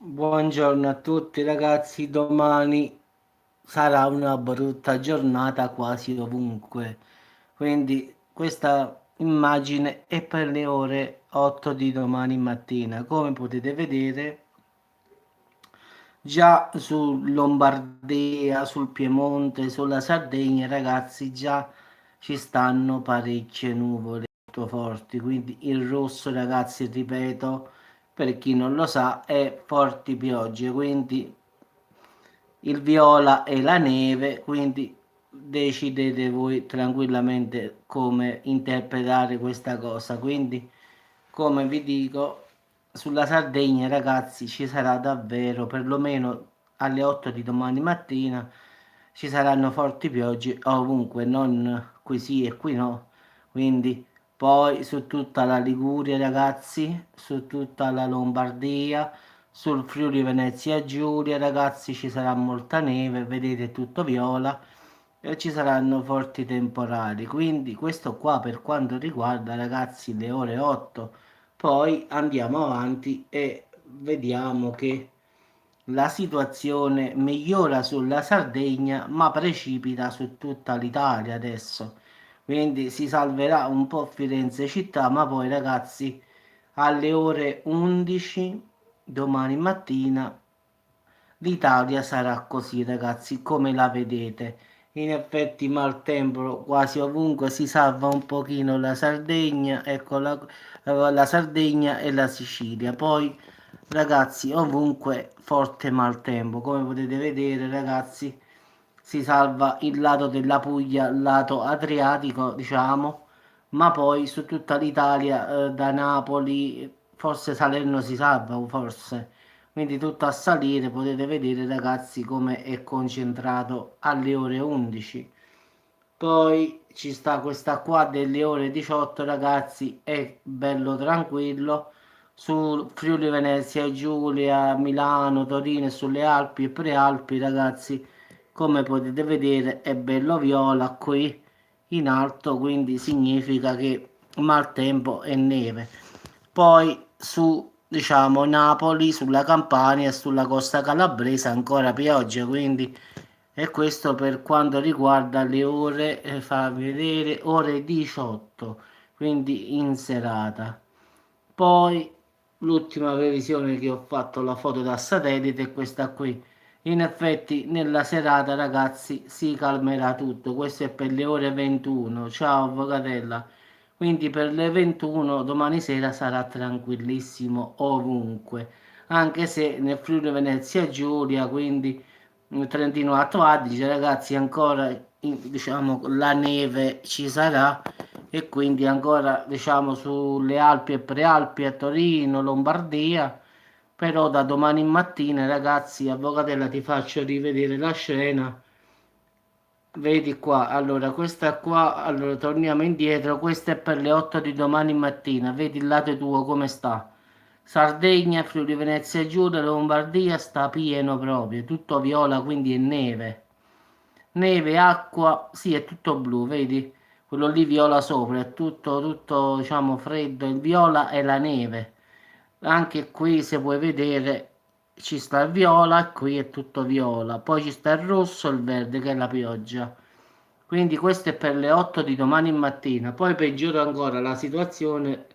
Buongiorno a tutti ragazzi, domani sarà una brutta giornata quasi ovunque, quindi questa immagine è per le ore 8 di domani mattina. Come potete vedere, già su Lombardia, sul Piemonte, sulla Sardegna, ragazzi, già ci stanno parecchie nuvole molto forti, quindi il rosso, ragazzi, ripeto, per chi non lo sa, è forti piogge, quindi il viola e la neve, quindi decidete voi tranquillamente come interpretare questa cosa. Quindi, come vi dico, sulla Sardegna, ragazzi, ci sarà davvero, perlomeno alle 8 di domani mattina, ci saranno forti piogge ovunque, non qui sì e qui no. Quindi, poi su tutta la Liguria, ragazzi, su tutta la Lombardia, sul Friuli Venezia Giulia, ragazzi, ci sarà molta neve, vedete tutto viola e ci saranno forti temporali. Quindi questo qua per quanto riguarda, ragazzi, le ore 8. Poi andiamo avanti e vediamo che la situazione migliora sulla Sardegna, ma precipita su tutta l'Italia adesso. Quindi si salverà un po' Firenze città, ma poi, ragazzi, alle ore 11 domani mattina l'Italia sarà così, ragazzi, come la vedete. In effetti maltempo quasi ovunque, si salva un pochino la Sardegna, ecco la Sardegna e la Sicilia. Poi, ragazzi, ovunque forte maltempo, come potete vedere, ragazzi, si salva il lato della Puglia, il lato adriatico, diciamo, ma poi su tutta l'Italia, da Napoli, forse Salerno si salva, forse. Quindi tutto a salire, potete vedere ragazzi come è concentrato alle ore 11. Poi ci sta questa qua delle ore 18 ragazzi, è bello tranquillo. Sul Friuli Venezia Giulia, Milano, Torino e sulle Alpi e Prealpi ragazzi, come potete vedere è bello viola qui in alto, quindi significa che maltempo e neve. Poi su, diciamo, Napoli, sulla Campania e sulla costa calabrese ancora pioggia, quindi e questo per quanto riguarda le ore, fammi vedere, ore 18, quindi in serata. Poi l'ultima previsione che ho fatto la foto da satellite è questa qui. In effetti nella serata ragazzi si calmerà tutto, questo è per le ore 21. Ciao avvocatella. Quindi per le 21 domani sera sarà tranquillissimo ovunque, anche se nel Friuli Venezia Giulia, quindi nel Trentino Alto Adige, ragazzi, ancora diciamo la neve ci sarà e quindi ancora diciamo sulle Alpi e Prealpi a Torino, Lombardia, però da domani mattina, ragazzi, avvocatella ti faccio rivedere la scena. Vedi qua, allora questa qua, allora torniamo indietro, questa è per le 8 di domani mattina, vedi il lato tuo come sta. Sardegna, Friuli Venezia Giulia, Lombardia sta pieno proprio, tutto viola, quindi è neve. Neve, acqua, sì, è tutto blu, vedi? Quello lì viola sopra, è tutto, diciamo, freddo, il viola è la neve. Anche qui, se puoi vedere, ci sta il viola e qui è tutto viola. Poi ci sta il rosso e il verde che è la pioggia. Quindi questo è per le 8 di domani mattina. Poi peggiora ancora la situazione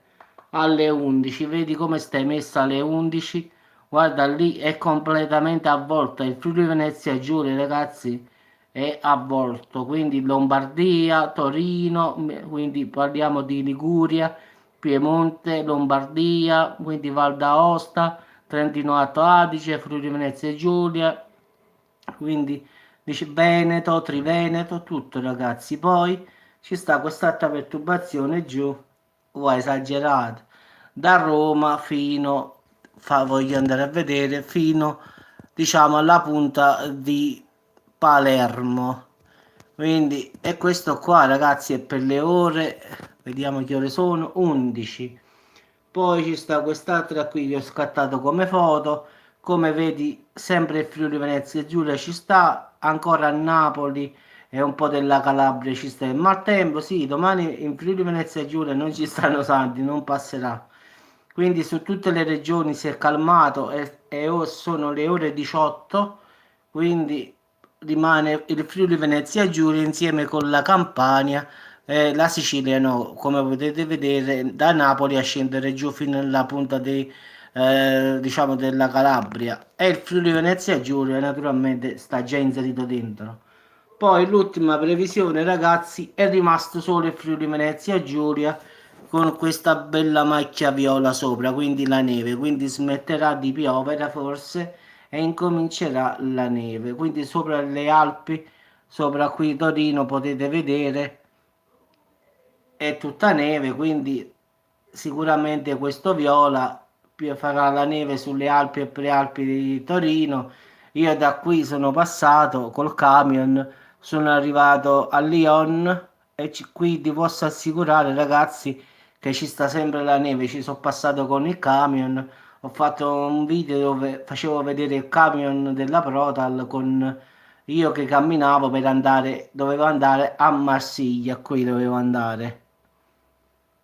alle 11. Vedi come stai messa alle 11? Guarda lì è completamente avvolta. Il Friuli Venezia Giulia, ragazzi, è avvolto. Quindi Lombardia, Torino, quindi parliamo di Liguria, Piemonte, Lombardia, quindi Val d'Aosta, Trentino Alto Adige, Friuli Venezia Giulia, quindi dice Veneto, Triveneto, tutto ragazzi. Poi ci sta quest'altra perturbazione giù, esagerato, da Roma fino, voglio andare a vedere, fino diciamo alla punta di Palermo. Quindi, e questo qua ragazzi è per le ore, vediamo che ore sono, 11. Poi ci sta quest'altra qui che ho scattato come foto. Come vedi, sempre il Friuli Venezia Giulia ci sta, ancora a Napoli e un po' della Calabria ci sta il maltempo. Sì, domani in Friuli Venezia Giulia non ci stanno santi, non passerà. Quindi su tutte le regioni si è calmato e sono le ore 18, quindi rimane il Friuli Venezia Giulia insieme con la Campania e la Sicilia, no, come potete vedere, da Napoli a scendere giù fino alla punta diciamo della Calabria. E il Friuli Venezia Giulia naturalmente sta già inserito dentro. Poi l'ultima previsione, ragazzi, è rimasto solo il Friuli Venezia Giulia con questa bella macchia viola sopra, quindi la neve, quindi smetterà di piovere forse e incomincerà la neve. Quindi sopra le Alpi, sopra qui Torino potete vedere è tutta neve, quindi sicuramente questo viola farà la neve sulle Alpi e prealpi di Torino. Io da qui sono passato col camion, sono arrivato a Lyon e qui ti posso assicurare, ragazzi, che ci sta sempre la neve. Ci sono passato con il camion, ho fatto un video dove facevo vedere il camion della Protal con io che camminavo per andare, dovevo andare a Marsiglia, qui dovevo andare.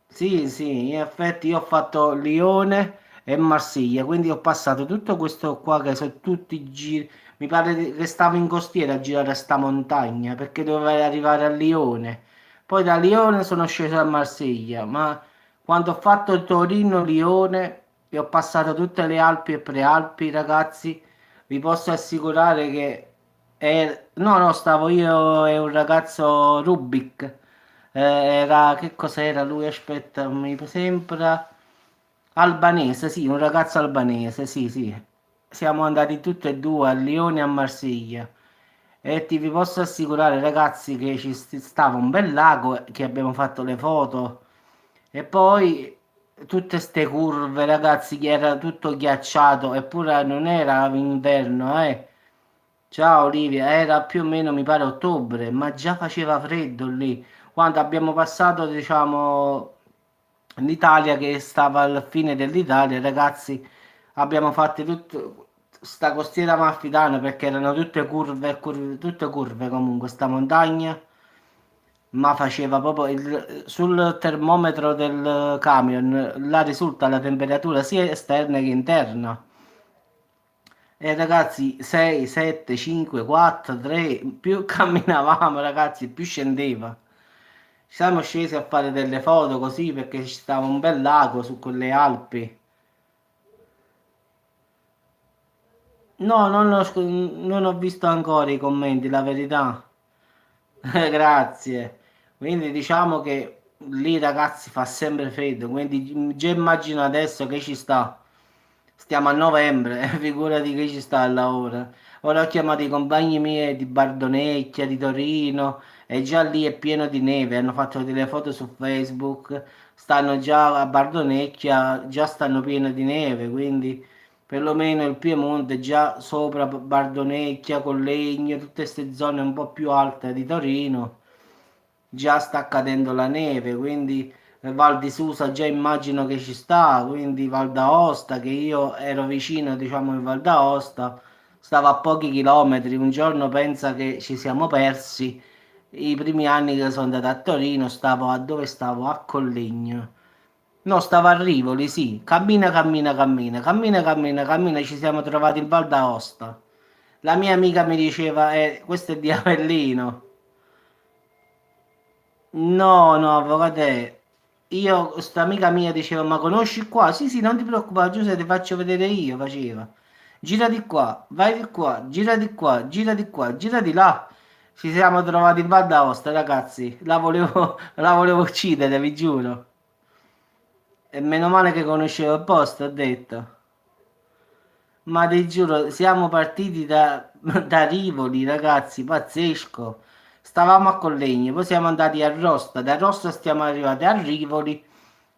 Sì, sì, in effetti io ho fatto Lione e Marsiglia, quindi ho passato tutto questo qua che sono tutti i giri. Mi pare che stavo in costiera a girare sta montagna perché dovevo arrivare a Lione. Poi da Lione sono sceso a Marsiglia, ma quando ho fatto Torino-Lione e ho passato tutte le Alpi e Prealpi, ragazzi, vi posso assicurare che no, no, stavo io e un ragazzo Rubik. Era, che cos'era lui? Aspetta, mi sembra albanese, sì, un ragazzo albanese, sì, sì. Siamo andati tutti e due a Lione e a Marsiglia. E ti vi posso assicurare, ragazzi, che stava un bel lago, che abbiamo fatto le foto. E poi tutte ste curve, ragazzi, che era tutto ghiacciato, eppure non era inverno, eh. Ciao Olivia, era più o meno mi pare ottobre, ma già faceva freddo lì. Quando abbiamo passato, diciamo, l'Italia che stava alla fine dell'Italia, ragazzi, abbiamo fatto tutto sta costiera amalfitana perché erano tutte curve, tutte curve comunque, sta montagna, ma faceva proprio sul termometro del camion, là risulta la temperatura sia esterna che interna. E ragazzi, 6, 7, 5, 4, 3, più camminavamo ragazzi, più scendeva. Ci siamo scesi a fare delle foto così perché ci stava un bel lago su quelle Alpi. No, non ho visto ancora i commenti, la verità. Grazie. Quindi diciamo che lì ragazzi fa sempre freddo, quindi già immagino adesso che ci sta. Stiamo a novembre, figurati che ci sta là ora. Ora ho chiamato i compagni miei di Bardonecchia, di Torino, e già lì è pieno di neve. Hanno fatto delle foto su Facebook, stanno già a Bardonecchia, già stanno piene di neve, quindi perlomeno il Piemonte già sopra Bardonecchia, Collegno, tutte queste zone un po' più alte di Torino, già sta cadendo la neve, quindi Val di Susa già immagino che ci sta, quindi Val d'Aosta, che io ero vicino, diciamo, in Val d'Aosta, stavo a pochi chilometri, un giorno pensa che ci siamo persi, i primi anni che sono andato a Torino, stavo a dove stavo? A Collegno. No, stavo a Rivoli, sì, cammina, cammina, cammina, cammina, cammina, cammina, ci siamo trovati in Val d'Aosta. La mia amica mi diceva, questo è di Avellino. No, no, avvocate, io, sta amica mia diceva, ma conosci qua? Sì, sì, non ti preoccupare, Giuseppe, ti faccio vedere io, faceva. Gira di qua, vai di qua, gira di qua, gira di qua, gira di là. Ci siamo trovati in Val d'Aosta, ragazzi. La volevo uccidere, vi giuro. E meno male che conoscevo il posto, ho detto. Ma ti giuro, siamo partiti da Rivoli, ragazzi, pazzesco. Stavamo a Collegno, poi siamo andati a Rosta, da Rosta stiamo arrivati a Rivoli.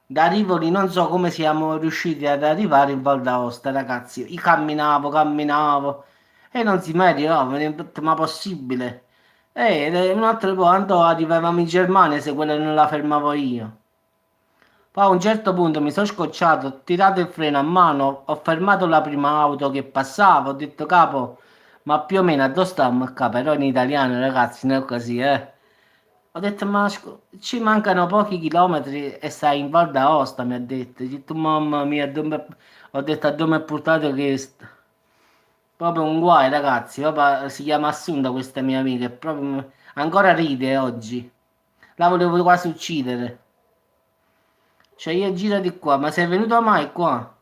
Da Rivoli non so come siamo riusciti ad arrivare in Val d'Aosta, ragazzi. Io camminavo, camminavo e non si mai arrivava, mi ho detto, ma possibile? Un altro punto arrivavamo in Germania se quella non la fermavo io. Poi a un certo punto mi sono scocciato, ho tirato il freno a mano, ho fermato la prima auto che passava, ho detto capo, ma più o meno a dove stiamo qua? Però in italiano ragazzi, non è così, eh. Ho detto ma ci mancano pochi chilometri e stai in Val d'Aosta, mi ha detto. Ho detto mamma mia, ho detto a dove mi ha portato questo? Proprio un guai, ragazzi. Proprio, si chiama Assunta questa mia amica. È proprio, ancora ride oggi. La volevo quasi uccidere. Cioè, io giro di qua, ma sei venuto mai qua?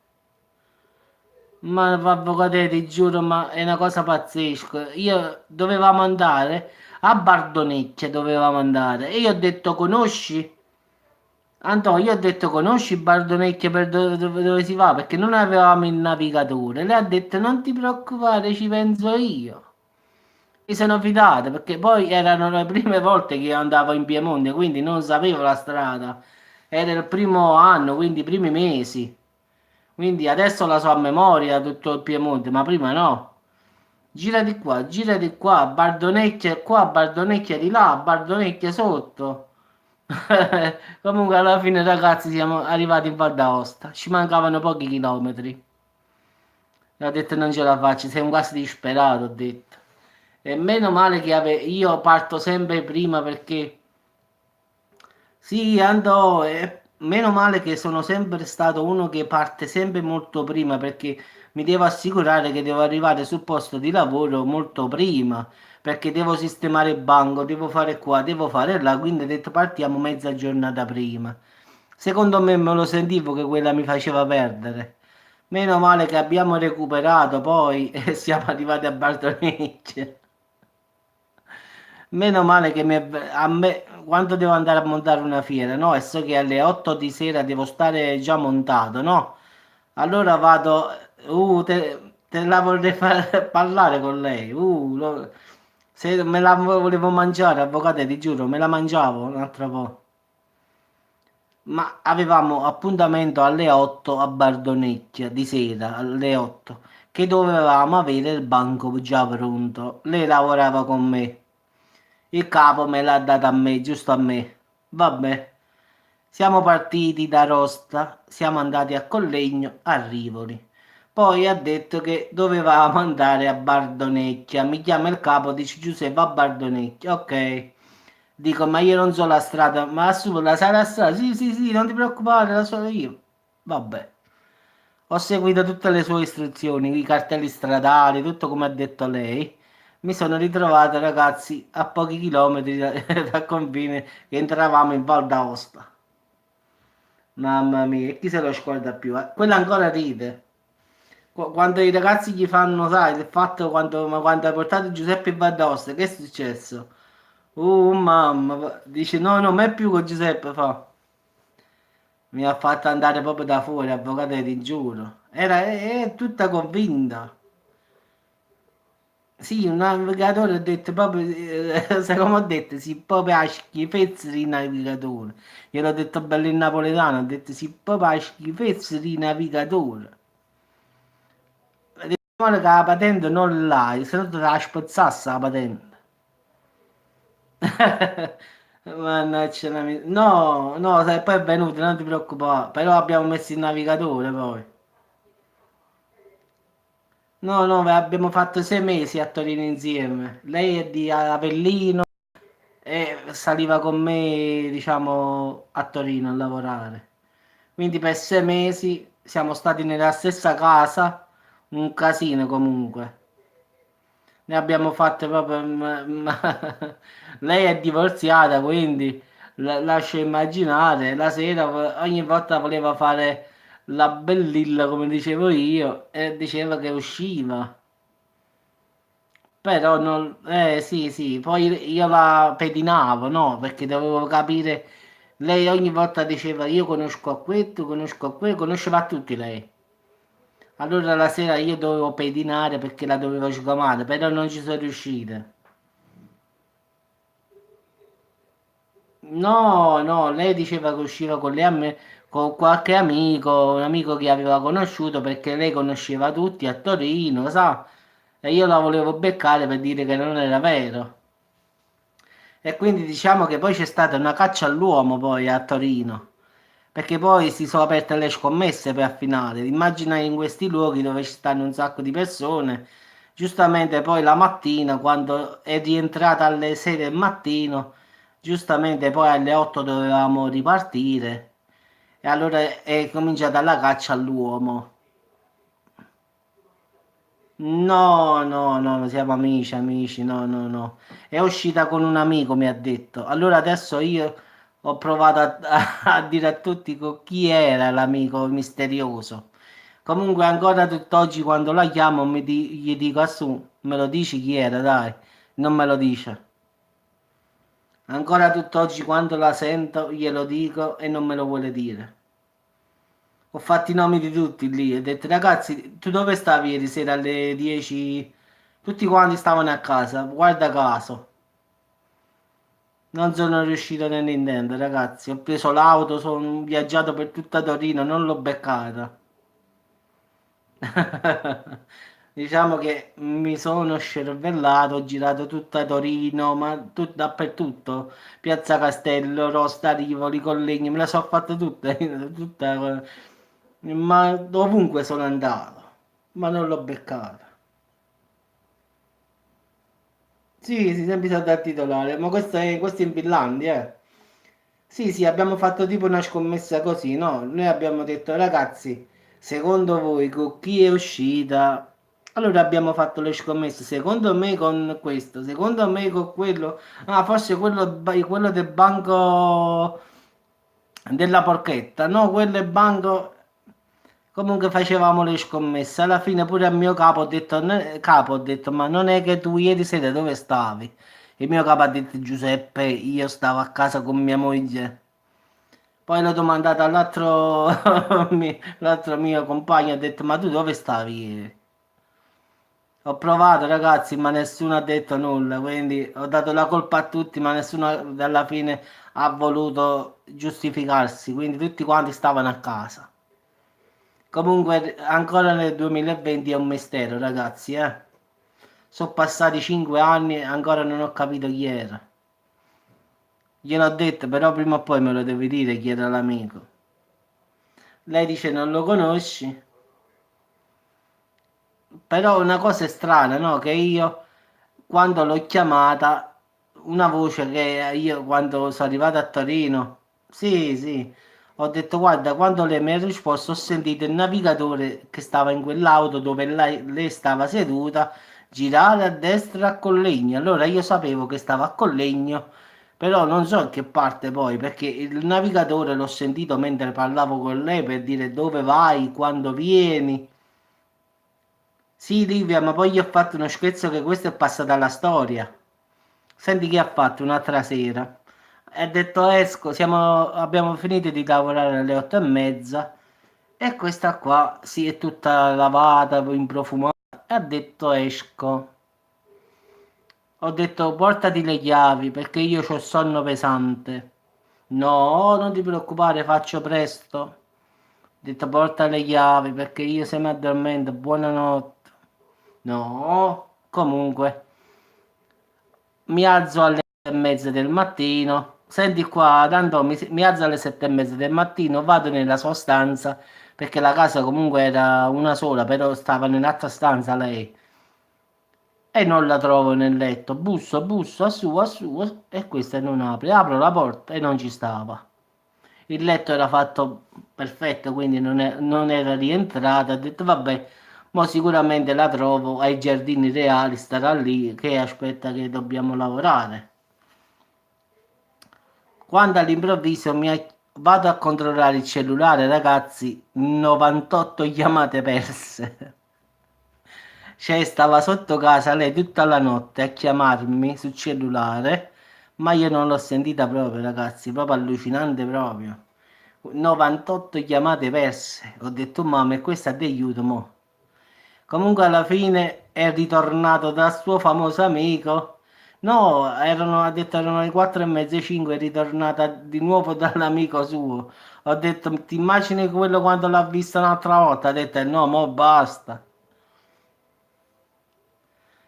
Ma avvocato, ti giuro, ma è una cosa pazzesca. Io dovevamo andare a Bardonecchia, dovevamo andare. E io ho detto, conosci? Antonio, io ho detto, conosci Bardonecchia per dove si va? Perché non avevamo il navigatore. Lei ha detto, non ti preoccupare, ci penso io. Mi sono fidato perché poi erano le prime volte che io andavo in Piemonte, quindi non sapevo la strada. Era il primo anno, quindi i primi mesi. Quindi adesso la so a memoria tutto il Piemonte, ma prima no. Gira di qua, Bardonecchia qua, Bardonecchia di là, Bardonecchia sotto. Comunque alla fine ragazzi siamo arrivati in Val d'Aosta, ci mancavano pochi chilometri. E ho detto non ce la faccio, sei un quasi disperato, ho detto. E meno male che io parto sempre prima perché sì, andò, e meno male che sono sempre stato uno che parte sempre molto prima perché mi devo assicurare che devo arrivare sul posto di lavoro molto prima perché devo sistemare il banco, devo fare qua, devo fare là, quindi ho detto partiamo mezza giornata prima. Secondo me me lo sentivo che quella mi faceva perdere. Meno male che abbiamo recuperato poi e siamo arrivati a Bartolomeo. Meno male che a me, quando devo andare a montare una fiera, no? E so che alle 8 di sera devo stare già montato, no? Allora vado, te la vorrei far parlare con lei. Se me la volevo mangiare, avvocato, ti giuro, me la mangiavo un altro po'. Ma avevamo appuntamento alle 8 a Bardonecchia di sera, alle 8, che dovevamo avere il banco già pronto. Lei lavorava con me. Il capo me l'ha data a me, giusto a me. Vabbè, siamo partiti da Rosta, siamo andati a Collegno, a Rivoli. Poi ha detto che dovevamo andare a Bardonecchia. Mi chiama il capo, dice Giuseppe a Bardonecchia. Ok. Dico, ma io non so la strada, ma su, la sai la strada? Sì, sì, sì, non ti preoccupare, la so io. Vabbè. Ho seguito tutte le sue istruzioni, i cartelli stradali, tutto come ha detto lei. Mi sono ritrovato, ragazzi, a pochi chilometri dal confine che entravamo in Val d'Aosta. Mamma mia, e chi se lo scorda più? Quella ancora ride. Quando i ragazzi gli fanno, sai, il fatto ma quando hai portato Giuseppe in Val d'Aosta, che è successo? Mamma, dice no, no, ma è più con Giuseppe, fa. Mi ha fatto andare proprio da fuori, avvocato, ti giuro. È tutta convinta. Sì, un navigatore ho detto proprio, sai come ho detto, sì, proprio a schifezza di navigatore. Gliel'ho detto bello in napoletano, ho detto sì, proprio a schifezza di navigatore. Diciamo che la patente non l'hai, se no te la spezzasse la patente. Mannaggia, no, no, sai, poi è venuto, non ti preoccupare, però abbiamo messo il navigatore poi. No, no, abbiamo fatto 6 mesi a Torino insieme. Lei è di Avellino. E saliva con me, diciamo, a Torino a lavorare. Quindi per 6 mesi siamo stati nella stessa casa, un casino comunque. Ne abbiamo fatte proprio... Lei è divorziata, quindi lascio immaginare, la sera ogni volta voleva fare la bellilla, come dicevo io, e diceva che usciva. Però non, sì, sì, poi io la pedinavo, no? Perché dovevo capire, lei ogni volta diceva io conosco a questo, conosceva a tutti lei. Allora la sera io dovevo pedinare perché la dovevo sgamare, però non ci sono riuscita. No, no, lei diceva che usciva con con qualche amico, un amico che aveva conosciuto perché lei conosceva tutti a Torino, sa? E io la volevo beccare per dire che non era vero. E quindi diciamo che poi c'è stata una caccia all'uomo poi a Torino, perché poi si sono aperte le scommesse per finale. Immagina in questi luoghi dove ci stanno un sacco di persone, giustamente poi la mattina, quando è rientrata alle 6 del mattino, giustamente poi alle 8 dovevamo ripartire e allora è cominciata la caccia all'uomo. No, no, no, no, siamo amici, amici, no, no, no. È uscita con un amico, mi ha detto. Allora adesso io ho provato a dire a tutti chi era l'amico misterioso. Comunque ancora tutt'oggi quando la chiamo gli dico, Assu, me lo dici chi era, dai. Non me lo dice. Ancora tutt'oggi quando la sento glielo dico e non me lo vuole dire. Ho fatto i nomi di tutti lì. Ho detto, ragazzi, tu dove stavi ieri sera alle 10? Tutti quanti stavano a casa. Guarda caso. Non sono riuscito né Nintendo, ragazzi. Ho preso l'auto, sono viaggiato per tutta Torino, non l'ho beccata. Diciamo che mi sono scervellato, ho girato tutta Torino, ma dappertutto. Piazza Castello, Rosta, Rivoli, Collegni, me la sono fatta tutta, tutta, ma ovunque sono andato, ma non l'ho beccata. Sì, sì, sempre stato a titolare, ma questo è in Finlandia, eh. Sì, sì, abbiamo fatto tipo una scommessa così, no? Noi abbiamo detto, ragazzi, secondo voi con chi è uscita? Allora abbiamo fatto le scommesse, secondo me con questo, secondo me con quello, ah, forse quello del banco della porchetta, no? Quello è banco. Comunque facevamo le scommesse, alla fine pure al mio capo ho detto, capo, ho detto, ma non è che tu ieri sera dove stavi? Il mio capo ha detto, Giuseppe, io stavo a casa con mia moglie. Poi l'ho domandato all'altro l'altro mio compagno, ha detto, ma tu dove stavi ieri? Ho provato ragazzi, ma nessuno ha detto nulla, quindi ho dato la colpa a tutti, ma nessuno alla fine ha voluto giustificarsi, quindi tutti quanti stavano a casa. Comunque ancora nel 2020 è un mistero, ragazzi, eh. Sono passati 5 anni e ancora non ho capito chi era. Gliel'ho detto, però prima o poi me lo devi dire chi era l'amico. Lei dice non lo conosci, però una cosa è strana, no? Che io quando l'ho chiamata, una voce che io quando sono arrivato a Torino, sì, sì, ho detto guarda, quando lei mi ha risposto ho sentito il navigatore che stava in quell'auto dove lei stava seduta girare a destra a Collegno. Allora io sapevo che stava a Collegno, però non so in che parte poi, perché il navigatore l'ho sentito mentre parlavo con lei per dire dove vai, quando vieni. Sì, Livia, ma poi gli ho fatto uno scherzo che questo è passato alla storia. Senti che ha fatto un'altra sera. Ha detto esco, abbiamo finito di lavorare alle 8:30 e questa qua si è tutta lavata, in profumata e ha detto esco. Ho detto portati le chiavi perché io ho sonno pesante. No, non ti preoccupare, faccio presto. Ho detto porta le chiavi perché io se mi addormento, buonanotte. No, comunque, mi alzo alle 7:30 del mattino. Senti qua, tanto mi alzo alle 7:30 del mattino, vado nella sua stanza, perché la casa comunque era una sola, però stava in un'altra stanza lei. E non la trovo nel letto. Busso, a su, e questa non apre. Apro la porta e non ci stava. Il letto era fatto perfetto, quindi non era rientrata. Ho detto, vabbè, ma sicuramente la trovo ai giardini reali, starà lì, che aspetta che dobbiamo lavorare. Quando all'improvviso vado a controllare il cellulare, ragazzi, 98 chiamate perse. Cioè, stava sotto casa lei tutta la notte a chiamarmi sul cellulare, ma io non l'ho sentita proprio, ragazzi, proprio allucinante proprio. 98 chiamate perse. Ho detto, mamma, e questa ti aiuto, mo. Comunque alla fine è ritornato dal suo famoso amico. No, ha detto erano le 4:30, 5, è ritornata di nuovo dall'amico suo. Ho detto, ti immagini quello quando l'ha vista un'altra volta? Ha detto, no, mo basta.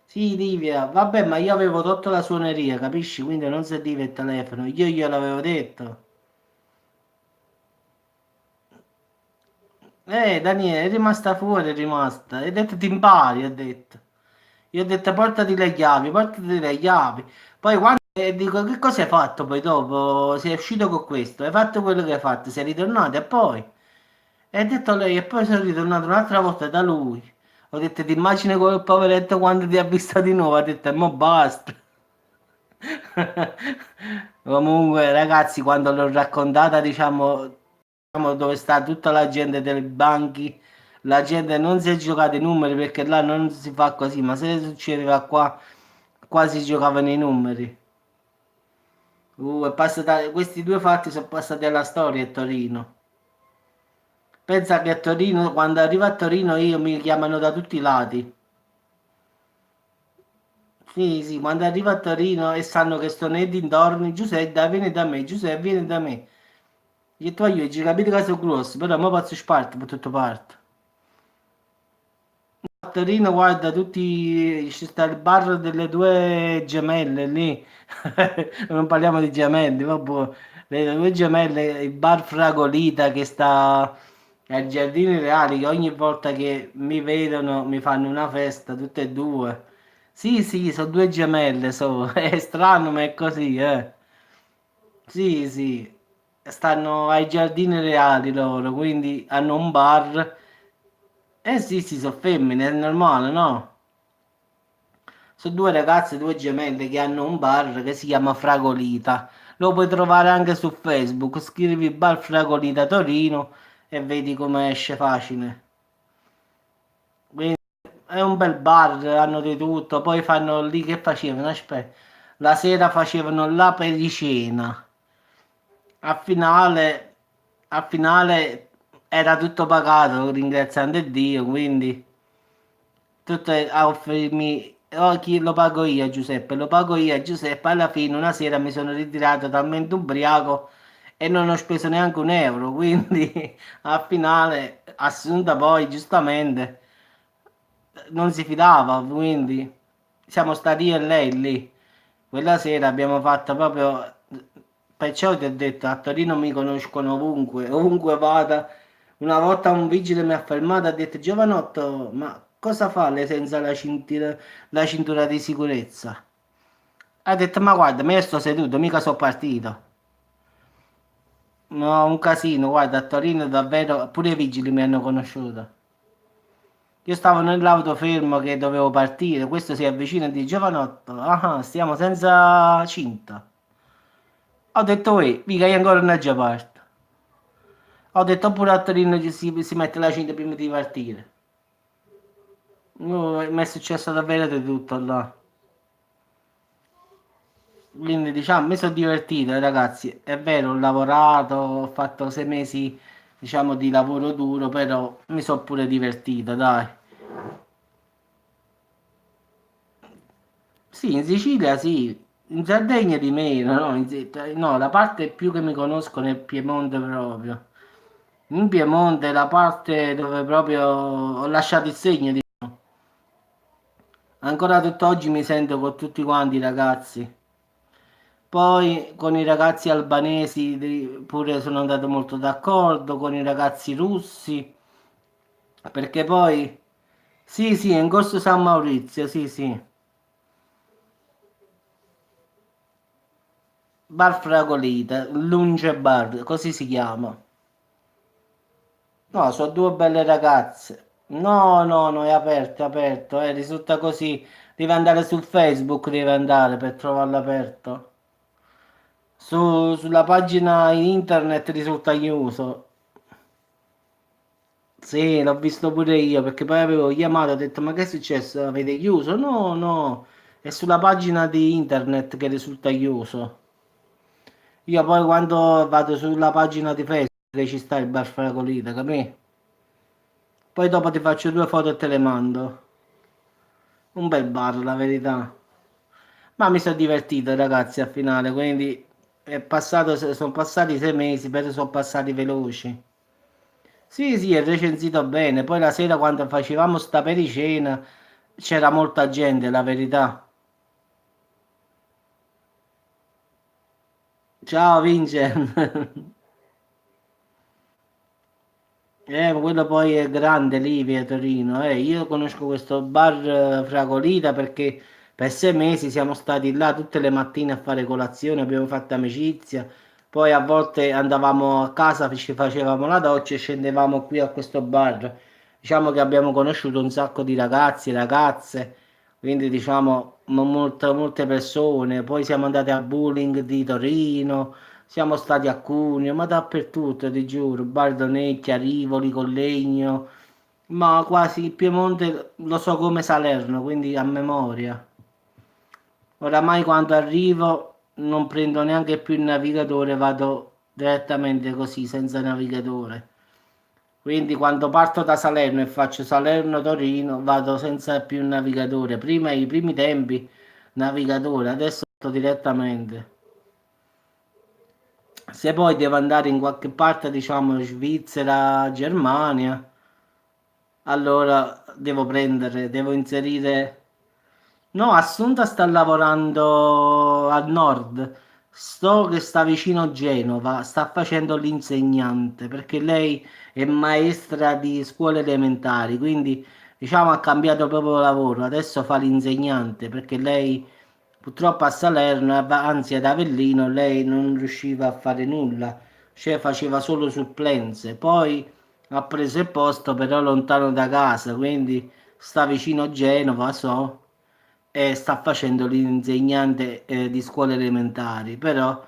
Sì, Livia, vabbè, ma io avevo tolto la suoneria, capisci? Quindi non serviva il telefono. Io gliel'avevo detto. Daniele, è rimasta fuori, è rimasta. E ho detto, ti impari, ho detto. Io ho detto, portati le chiavi. Poi quando dico, che cosa hai fatto poi dopo? Sei uscito con questo? Hai fatto quello che hai fatto? Sei ritornato e poi? E ha detto lei, e poi sono ritornato un'altra volta da lui. Ho detto, ti immagini quel poveretto quando ti ha vista di nuovo? Ha detto, mo basta. Comunque, ragazzi, quando l'ho raccontata, diciamo, dove sta tutta la gente dei banchi, la gente non si è giocata i numeri perché là non si fa così, ma se succedeva qua, qua si giocavano i numeri. Questi due fatti sono passati alla storia a Torino. Pensa che a Torino, quando arrivo a Torino, io mi chiamano da tutti i lati. Sì, sì, quando arrivo a Torino e sanno che sto nei dintorni, Giuseppe, vieni da me, Giuseppe, vieni da me. Io tu io, ci capite che sono grosso, però mo posso sparti per tutto parte. A Torino, guarda, ci sta il bar delle due gemelle lì. Non parliamo di gemelli, vabbè. Le due gemelle, il bar Fragolita che sta ai Giardini Reali, che ogni volta che mi vedono mi fanno una festa, tutte e due. Sì, sì, sono due gemelle, è strano, ma è così, eh. Sì, sì, stanno ai Giardini Reali loro, quindi hanno un bar. Eh sì, sì, sono femmine, è normale, no? Sono due ragazze, due gemelle che hanno un bar che si chiama Fragolita. Lo puoi trovare anche su Facebook, scrivi Bar Fragolita Torino e vedi come esce facile. Quindi è un bel bar, hanno di tutto. Poi fanno lì che facevano, aspetta, la sera facevano la pericena. A finale, a finale era tutto pagato, ringraziando Dio, quindi tutto a offrirmi, oh, chi lo pago io Giuseppe, lo pago io Giuseppe, alla fine una sera mi sono ritirato talmente ubriaco e non ho speso neanche un euro, quindi a finale Assunta poi giustamente non si fidava, quindi siamo stati io e lei lì. Quella sera abbiamo fatto proprio, perciò ti ho detto, a Torino mi conoscono ovunque, ovunque vada. Una volta un vigile mi ha fermato e ha detto, Giovanotto, ma cosa fa lei senza la cintura di sicurezza? Ha detto, ma guarda, me sto seduto, mica sono partito. No, un casino, guarda, a Torino davvero, pure i vigili mi hanno conosciuto. Io stavo nell'auto fermo che dovevo partire, questo si avvicina e dice, Giovanotto, ah, stiamo senza cinta. Ho detto, mica io ancora non già parto. Ho detto, pure a Torino si mette la cinta prima di partire. Mi è successo davvero di tutto là. Quindi diciamo, mi sono divertito, ragazzi. È vero, ho lavorato, ho fatto 6 mesi, diciamo, di lavoro duro, però mi sono pure divertito, dai. Sì, in Sicilia sì, in Sardegna di meno, no? No, la parte più che mi conoscono è il Piemonte proprio. In Piemonte è la parte dove proprio ho lasciato il segno. Ancora tutt'oggi mi sento con tutti quanti i ragazzi. Poi con i ragazzi albanesi pure sono andato molto d'accordo, con i ragazzi russi, perché poi... Sì, sì, è in corso San Maurizio, sì, sì. Bar Fragolita, Lunge Bar, così si chiama. No, sono due belle ragazze. No, no, no, è aperto, è aperto. Risulta così. Devi andare su Facebook, devi andare per trovarlo aperto. Sulla pagina internet risulta chiuso. Sì, l'ho visto pure io perché poi avevo chiamato e ho detto: Ma che è successo? Avete chiuso? No, no, è sulla pagina di internet che risulta chiuso. Io poi quando vado sulla pagina di Facebook che ci sta il bar Fracolita, capì? Poi dopo ti faccio due foto e te le mando. Un bel bar, la verità. Ma mi sono divertito, ragazzi, al finale, quindi sono passati 6 mesi, però sono passati veloci. Sì, sì, è recensito bene. Poi la sera quando facevamo sta pericena c'era molta gente, la verità. Ciao, Vincent. Quello poi è grande lì via Torino. Io conosco questo bar Fragolita perché per 6 mesi siamo stati là tutte le mattine a fare colazione, abbiamo fatto amicizia. Poi a volte andavamo a casa, ci facevamo la doccia e scendevamo qui a questo bar. diciamo che abbiamo conosciuto un sacco di ragazzi e ragazze, quindi diciamo molte persone, poi siamo andati al bowling di Torino, siamo stati a Cuneo, ma dappertutto, ti giuro, Bardonecchia, Rivoli, Collegno, ma quasi il Piemonte lo so come Salerno, quindi a memoria. Oramai quando arrivo non prendo neanche più il navigatore, vado direttamente così, senza navigatore. Quindi quando parto da Salerno e faccio Salerno-Torino, vado senza più il navigatore. Prima, i primi tempi, navigatore, adesso vado direttamente. Se poi devo andare in qualche parte, diciamo Svizzera, Germania, allora devo inserire. No, Assunta sta lavorando al nord. Sto che sta vicino Genova, sta facendo l'insegnante perché lei è maestra di scuole elementari, quindi diciamo ha cambiato proprio lavoro. Adesso fa l'insegnante perché lei purtroppo a Salerno, anzi ad Avellino, lei non riusciva a fare nulla, cioè faceva solo supplenze. Poi ha preso il posto però lontano da casa, quindi sta vicino Genova, so, e sta facendo l'insegnante di scuole elementari, però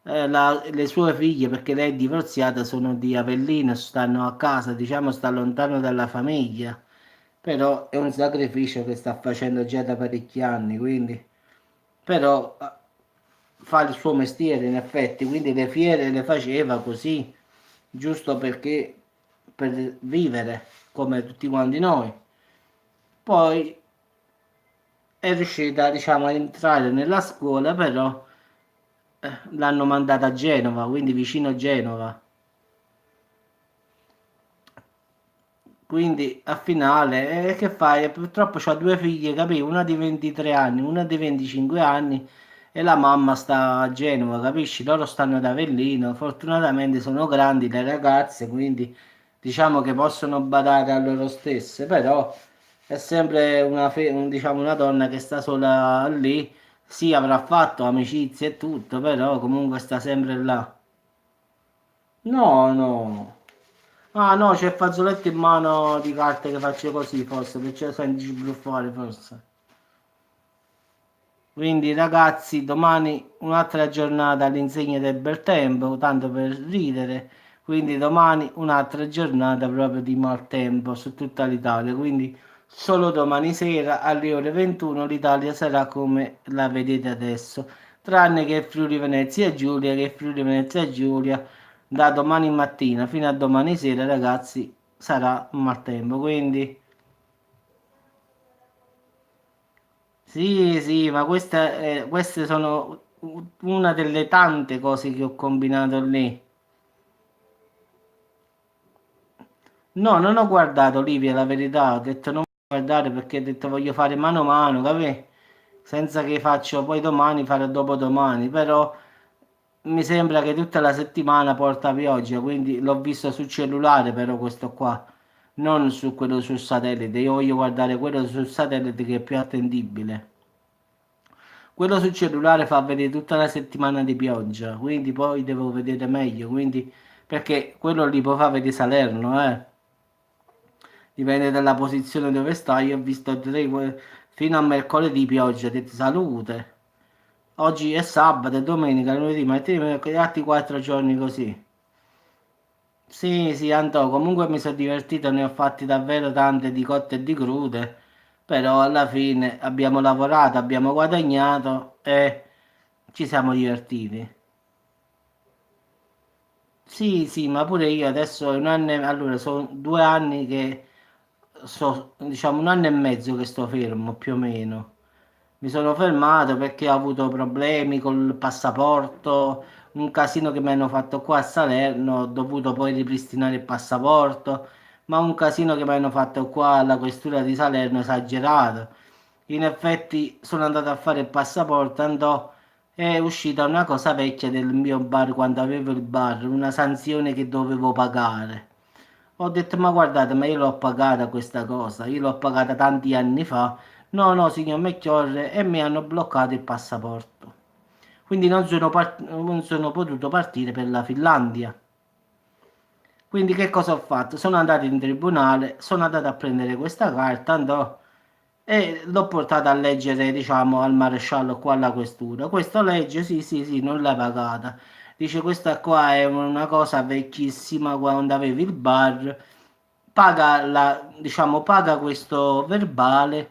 le sue figlie, perché lei è divorziata, sono di Avellino, stanno a casa, diciamo, sta lontano dalla famiglia, però è un sacrificio che sta facendo già da parecchi anni, quindi, però fa il suo mestiere in effetti, quindi le fiere le faceva così, giusto perché per vivere come tutti quanti noi. Poi è riuscita, diciamo, a entrare nella scuola, però l'hanno mandata a Genova, quindi vicino a Genova. Quindi a finale, che fai? Purtroppo ho due figlie, capì? Una di 23 anni, una di 25 anni e la mamma sta a Genova, capisci? Loro stanno ad Avellino, fortunatamente sono grandi le ragazze, quindi diciamo che possono badare a loro stesse, però è sempre diciamo, una donna che sta sola lì, sì, avrà fatto amicizie e tutto, però comunque sta sempre là. No, no. Ah no, c'è il fazzoletto in mano di carte che faccio così, forse, perciò senti sbruffare, forse. Quindi ragazzi, domani un'altra giornata all'insegna del bel tempo, tanto per ridere. Quindi domani un'altra giornata proprio di maltempo su tutta l'Italia. Quindi solo domani sera alle ore 21 l'Italia sarà come la vedete adesso. Tranne che Friuli Venezia Giulia, che Friuli Venezia Giulia da domani mattina fino a domani sera, ragazzi, sarà maltempo. Quindi sì, sì, ma queste sono una delle tante cose che ho combinato lì. No, non ho guardato Olivia, la verità, ho detto non guardare perché ho detto voglio fare mano a mano, capì? Senza che faccio poi domani, farò dopodomani, però mi sembra che tutta la settimana porta pioggia, quindi l'ho visto sul cellulare però questo qua, non su quello sul satellite, io voglio guardare quello sul satellite che è più attendibile. Quello sul cellulare fa vedere tutta la settimana di pioggia, quindi poi devo vedere meglio, quindi perché quello lì poi fa vedere Salerno, dipende dalla posizione dove stai. Io ho visto fino a mercoledì pioggia, ho detto salute. Oggi è sabato, è domenica, lunedì, martedì, mercoledì, altri 4 giorni così. Sì, sì, Anto, comunque mi sono divertito, ne ho fatti davvero tante di cotte e di crude, però alla fine abbiamo lavorato, abbiamo guadagnato e ci siamo divertiti. Sì, sì, ma pure io adesso è un anno, allora sono 2 anni che diciamo un anno e mezzo che sto fermo più o meno. Mi sono fermato perché ho avuto problemi col passaporto, un casino che mi hanno fatto qua a Salerno, ho dovuto poi ripristinare il passaporto, ma un casino che mi hanno fatto qua alla questura di Salerno esagerato. In effetti sono andato a fare il passaporto, andò, è uscita una cosa vecchia del mio bar quando avevo il bar, una sanzione che dovevo pagare. Ho detto, ma guardate, ma io l'ho pagata questa cosa, io l'ho pagata tanti anni fa. No, no, signor Melchiorre, e mi hanno bloccato il passaporto. Quindi non sono potuto partire per la Finlandia. Quindi che cosa ho fatto? Sono andato in tribunale, sono andato a prendere questa carta, andò e l'ho portata a leggere, diciamo, al maresciallo qua alla questura. Questo legge, sì, sì, sì, non l'hai pagata. Dice, questa qua è una cosa vecchissima, quando avevi il bar, paga diciamo, paga questo verbale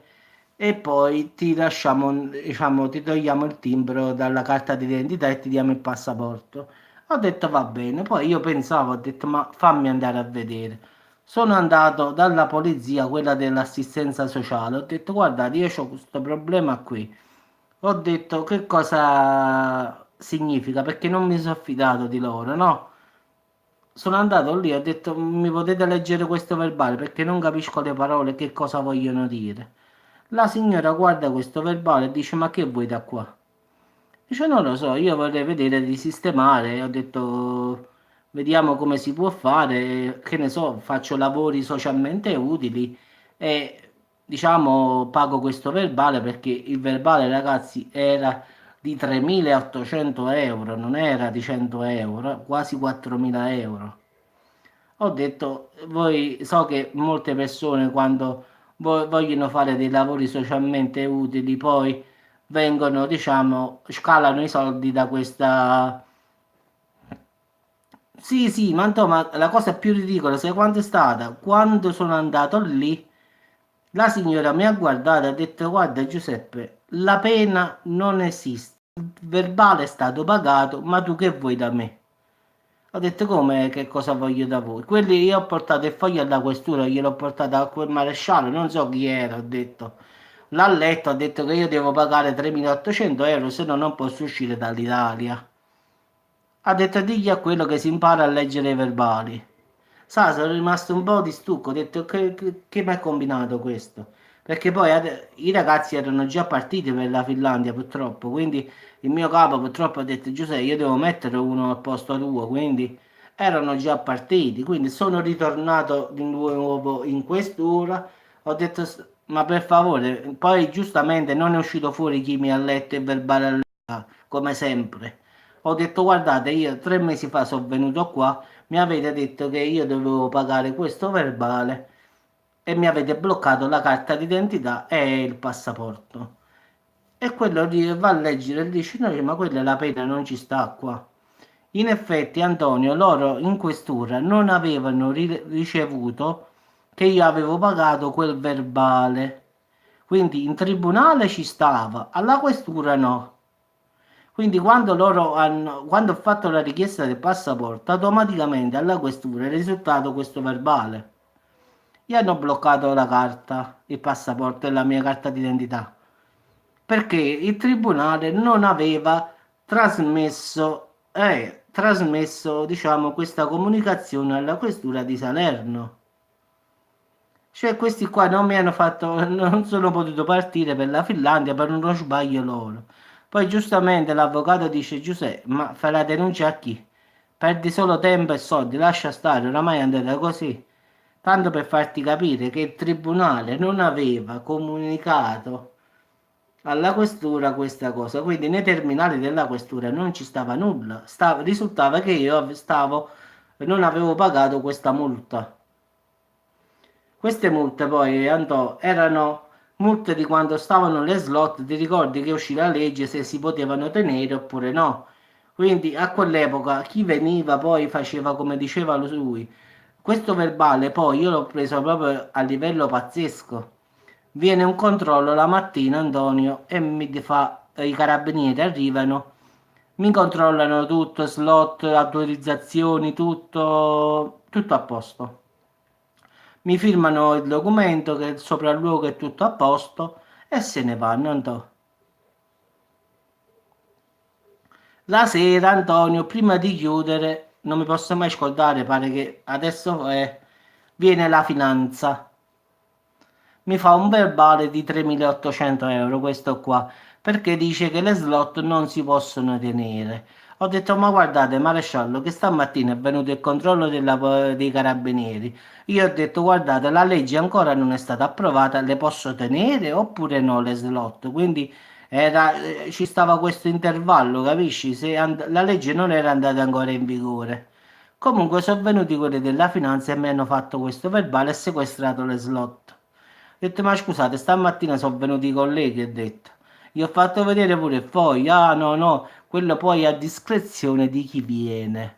e poi ti lasciamo, diciamo, ti togliamo il timbro dalla carta d'identità e ti diamo il passaporto. Ho detto va bene, poi io pensavo, ho detto ma fammi andare a vedere. Sono andato dalla polizia, quella dell'assistenza sociale, ho detto guardate, io ho questo problema qui. Ho detto che cosa significa, perché non mi sono fidato di loro, no? Sono andato lì, ho detto mi potete leggere questo verbale perché non capisco le parole, che cosa vogliono dire. La signora guarda questo verbale e dice ma che vuoi da qua? Dice non lo so, io vorrei vedere di sistemare, ho detto vediamo come si può fare, che ne so, faccio lavori socialmente utili e diciamo pago questo verbale perché il verbale ragazzi era di 3.800 euro, non era di 100 euro, quasi 4.000 euro. Ho detto, voi so che molte persone quando vogliono fare dei lavori socialmente utili poi vengono, diciamo, scalano i soldi da questa. Sì, sì, ma insomma, la cosa più ridicola, sai quanto è stata? Quando sono andato lì, la signora mi ha guardato e ha detto, guarda Giuseppe, la pena non esiste, il verbale è stato pagato, ma tu che vuoi da me? Ho detto come, che cosa voglio da voi? Quelli io ho portato il foglio alla questura, gliel'ho portato a quel maresciallo, non so chi era, ho detto. L'ha letto, ha detto che io devo pagare 3.800 euro, se no non posso uscire dall'Italia. Ha detto digli a quello che si impara a leggere i verbali. Sa, sono rimasto un po' di stucco, ho detto che mi ha combinato questo? Perché poi i ragazzi erano già partiti per la Finlandia purtroppo, quindi il mio capo purtroppo ha detto Giuseppe io devo mettere uno al posto tuo, quindi erano già partiti, quindi sono ritornato di nuovo in questura, ho detto ma per favore, poi giustamente non è uscito fuori chi mi ha letto il verbale come sempre. Ho detto guardate io 3 mesi fa sono venuto qua, mi avete detto che io dovevo pagare questo verbale e mi avete bloccato la carta d'identità e il passaporto. E quello va a leggere e dice no, ma quella è la pena, non ci sta qua. In effetti, Antonio, loro in questura non avevano ricevuto che io avevo pagato quel verbale. Quindi in tribunale ci stava, alla questura no. Quindi quando ho fatto la richiesta del passaporto, automaticamente alla questura è risultato questo verbale. Gli hanno bloccato la carta, il passaporto e la mia carta d'identità perché il tribunale non aveva trasmesso, diciamo, questa comunicazione alla questura di Salerno. Cioè, questi qua non mi hanno fatto, non sono potuto partire per la Finlandia per uno sbaglio loro. Poi giustamente l'avvocato dice, Giuseppe, ma fai la denuncia a chi? Perdi solo tempo e soldi, lascia stare, oramai è andata così. Tanto per farti capire che il tribunale non aveva comunicato alla questura questa cosa, quindi nei terminali della questura non ci stava nulla, risultava che io non avevo pagato questa multa. Queste multe poi andò, erano multe di quando stavano le slot, ti ricordi che uscì la legge se si potevano tenere oppure no. Quindi a quell'epoca chi veniva poi faceva come diceva lui. Questo verbale poi io l'ho preso proprio a livello pazzesco. Viene un controllo la mattina, Antonio, e i carabinieri arrivano, mi controllano tutto, slot, autorizzazioni, tutto a posto. Mi firmano il documento che il sopralluogo è tutto a posto e se ne vanno, Antonio. La sera, Antonio, prima di chiudere, non mi posso mai scordare, pare che adesso viene la finanza. Mi fa un verbale di 3.800 euro, questo qua, perché dice che le slot non si possono tenere. Ho detto, ma guardate, maresciallo, che stamattina è venuto il controllo dei carabinieri. Io ho detto, guardate, la legge ancora non è stata approvata, le posso tenere oppure no le slot? Quindi ci stava questo intervallo, capisci? Se la legge non era andata ancora in vigore. Comunque sono venuti quelli della finanza e mi hanno fatto questo verbale e sequestrato le slot. Ho detto, ma scusate, stamattina sono venuti i colleghi, ho detto. Gli ho fatto vedere pure il foglio. Ah, no, no, quello poi è a discrezione di chi viene.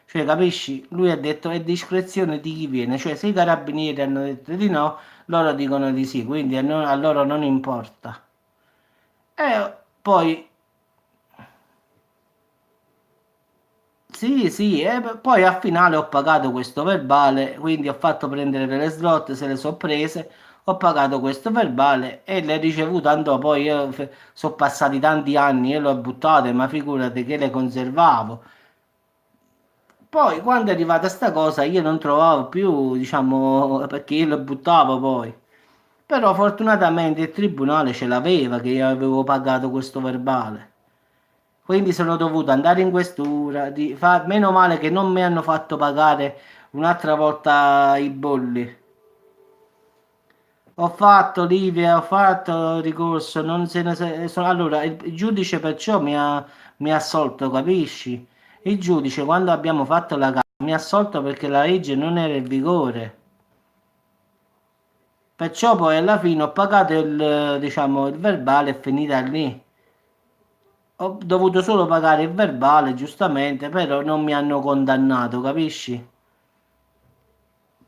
Cioè, capisci? Lui ha detto è discrezione di chi viene. Cioè, se i carabinieri hanno detto di no, loro dicono di sì, quindi a loro non importa. E poi sì, sì, e poi a finale ho pagato questo verbale, quindi ho fatto prendere le slot, se le so prese, ho pagato questo verbale e le ricevuto, andò poi sono passati tanti anni e le ho buttate, ma figurati che le conservavo. Poi quando è arrivata sta cosa io non trovavo più, diciamo, perché io le buttavo poi. Però fortunatamente il tribunale ce l'aveva che io avevo pagato questo verbale. Quindi sono dovuto andare in questura, meno male che non mi hanno fatto pagare un'altra volta i bolli. Ho fatto Livia, ho fatto ricorso, non se ne allora il giudice perciò mi ha assolto, capisci? Il giudice quando abbiamo fatto la gara mi ha assolto perché la legge non era in vigore. Perciò poi alla fine ho pagato diciamo, il verbale e finita lì. Ho dovuto solo pagare il verbale, giustamente, però non mi hanno condannato, capisci?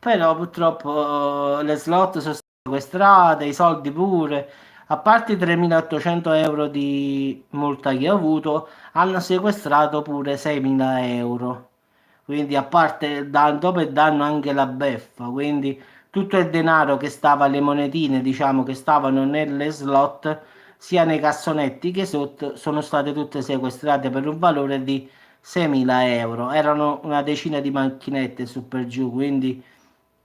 Però purtroppo le slot sono state sequestrate, i soldi pure. A parte i 3.800 euro di multa che ho avuto, hanno sequestrato pure 6.000 euro. Quindi a parte il danno, dopo il danno anche la beffa. Quindi tutto il denaro che stava, le monetine, diciamo, che stavano nelle slot, sia nei cassonetti che sotto, sono state tutte sequestrate per un valore di 6.000 euro. Erano una decina di macchinette su per giù, quindi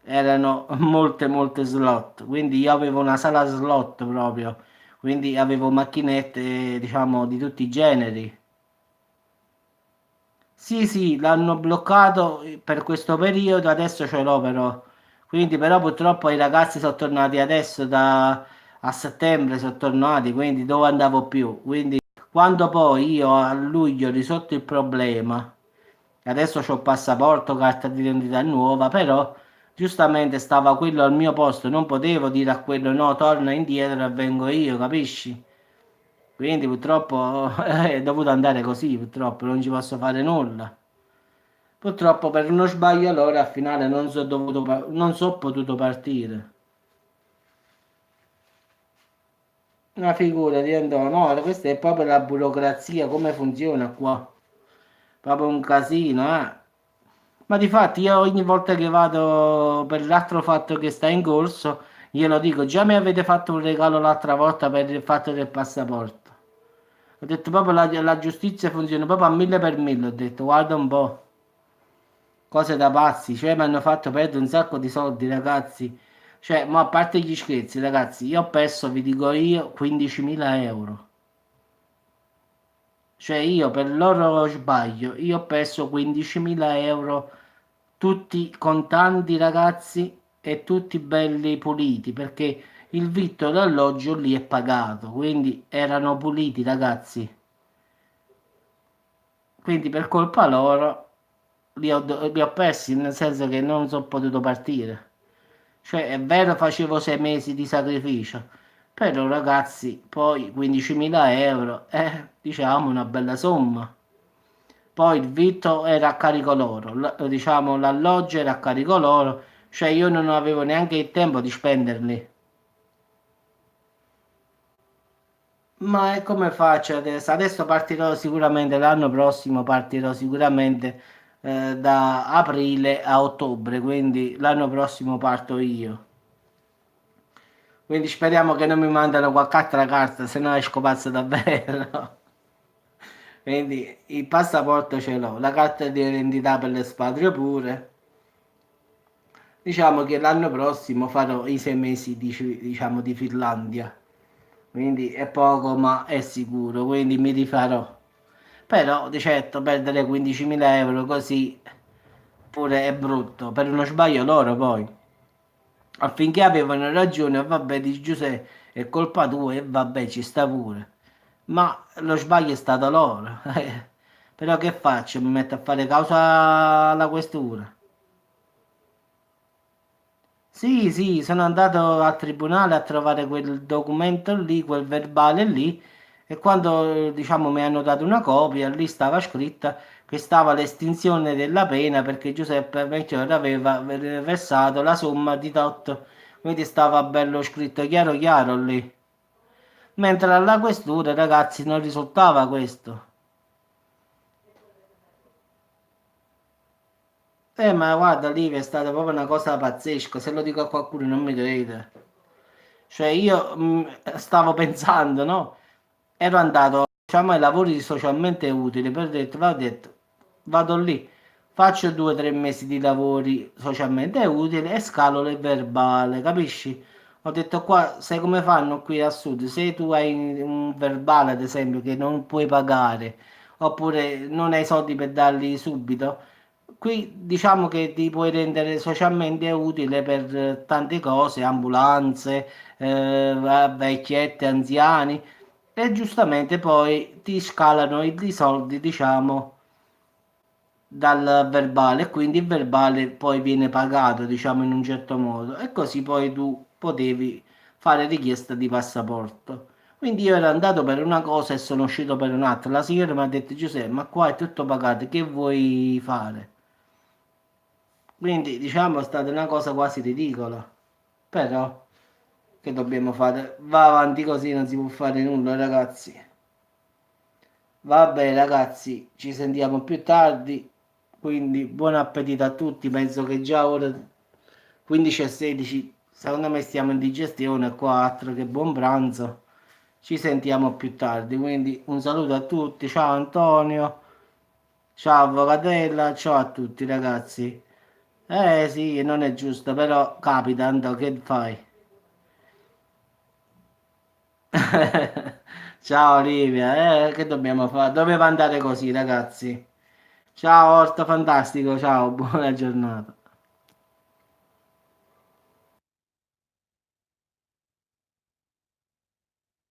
erano molte molte slot. Quindi io avevo una sala slot proprio, quindi avevo macchinette, diciamo, di tutti i generi. Sì, sì, l'hanno bloccato per questo periodo, adesso ce l'ho però. Quindi però purtroppo i ragazzi sono tornati adesso a settembre, sono tornati, quindi dove andavo più? Quindi quando poi io a luglio ho risolto il problema, adesso ho passaporto, carta d'identità nuova, però giustamente stava quello al mio posto, non potevo dire a quello no, torna indietro e vengo io, capisci? Quindi purtroppo è dovuto andare così, purtroppo non ci posso fare nulla. Purtroppo per uno sbaglio allora al finale non so potuto partire. Una figura di no, questa è proprio la burocrazia, come funziona qua. Proprio un casino, eh. Ma difatti io ogni volta che vado per l'altro fatto che sta in corso, glielo dico, già mi avete fatto un regalo l'altra volta per il fatto del passaporto. Ho detto proprio la giustizia funziona proprio a mille per mille, ho detto guarda un po', cose da pazzi, cioè mi hanno fatto perdere un sacco di soldi ragazzi, cioè ma a parte gli scherzi ragazzi, io ho perso, vi dico io, 15.000 euro. Cioè io per loro sbaglio, io ho perso 15.000 euro tutti contanti ragazzi e tutti belli puliti perché il vitto e l'alloggio lì è pagato, quindi erano puliti ragazzi. Quindi per colpa loro li ho persi nel senso che non sono potuto partire. Cioè è vero facevo 6 mesi di sacrificio, però ragazzi poi 15.000 euro è diciamo una bella somma. Poi il vitto era a carico loro, diciamo l'alloggio era a carico loro, cioè io non avevo neanche il tempo di spenderli. Ma e come faccio adesso? Adesso partirò sicuramente l'anno prossimo, partirò sicuramente da aprile a ottobre, quindi l'anno prossimo parto io. Quindi speriamo che non mi mandano qualche altra carta, se no esco pazzo davvero. Quindi il passaporto ce l'ho, la carta di identità per l'espatrio pure. Diciamo che l'anno prossimo farò i 6 mesi diciamo, di Finlandia, quindi è poco ma è sicuro, quindi mi rifarò. Però di certo perdere 15.000 euro così pure è brutto, per uno sbaglio loro poi. Affinché avevano ragione, vabbè, di Giuseppe, è colpa tua e vabbè, ci sta pure. Ma lo sbaglio è stato loro. Però che faccio? Mi metto a fare causa alla questura. Sì, sì, sono andato al tribunale a trovare quel documento lì, quel verbale lì, e quando, diciamo, mi hanno dato una copia, lì stava scritta che stava l'estinzione della pena perché Giuseppe Melchiorre aveva versato la somma di tot, quindi stava bello scritto chiaro chiaro lì. Mentre alla questura, ragazzi, non risultava questo. Ma guarda, lì è stata proprio una cosa pazzesca, se lo dico a qualcuno non mi crede. Cioè io stavo pensando, no? Ero andato, diciamo, ai lavori socialmente utili, per detto, va detto, vado lì, faccio 2 o 3 mesi di lavori socialmente utili e scalo il verbale, capisci? Ho detto qua, sai come fanno qui a sud? Se tu hai un verbale, ad esempio, che non puoi pagare, oppure non hai soldi per darli subito, qui diciamo che ti puoi rendere socialmente utile per tante cose, ambulanze, vecchiette, anziani, e giustamente poi ti scalano i soldi, diciamo, dal verbale, e quindi il verbale poi viene pagato, diciamo, in un certo modo, e così poi tu potevi fare richiesta di passaporto. Quindi io ero andato per una cosa e sono uscito per un'altra. La signora mi ha detto: Giuseppe, ma qua è tutto pagato, che vuoi fare? Quindi diciamo è stata una cosa quasi ridicola. Però che dobbiamo fare? Va avanti così, non si può fare nulla, ragazzi. Vabbè, ragazzi, ci sentiamo più tardi. Quindi buon appetito a tutti. Penso che già ora 15 e 16, secondo me stiamo in digestione. 4, che buon pranzo. Ci sentiamo più tardi. Quindi un saluto a tutti. Ciao Antonio. Ciao Avvocatella. Ciao a tutti, ragazzi. Sì, non è giusto, però capita, Anto, che fai? Ciao Olivia, che dobbiamo fare? Doveva andare così, ragazzi. Ciao Orto Fantastico, ciao, buona giornata.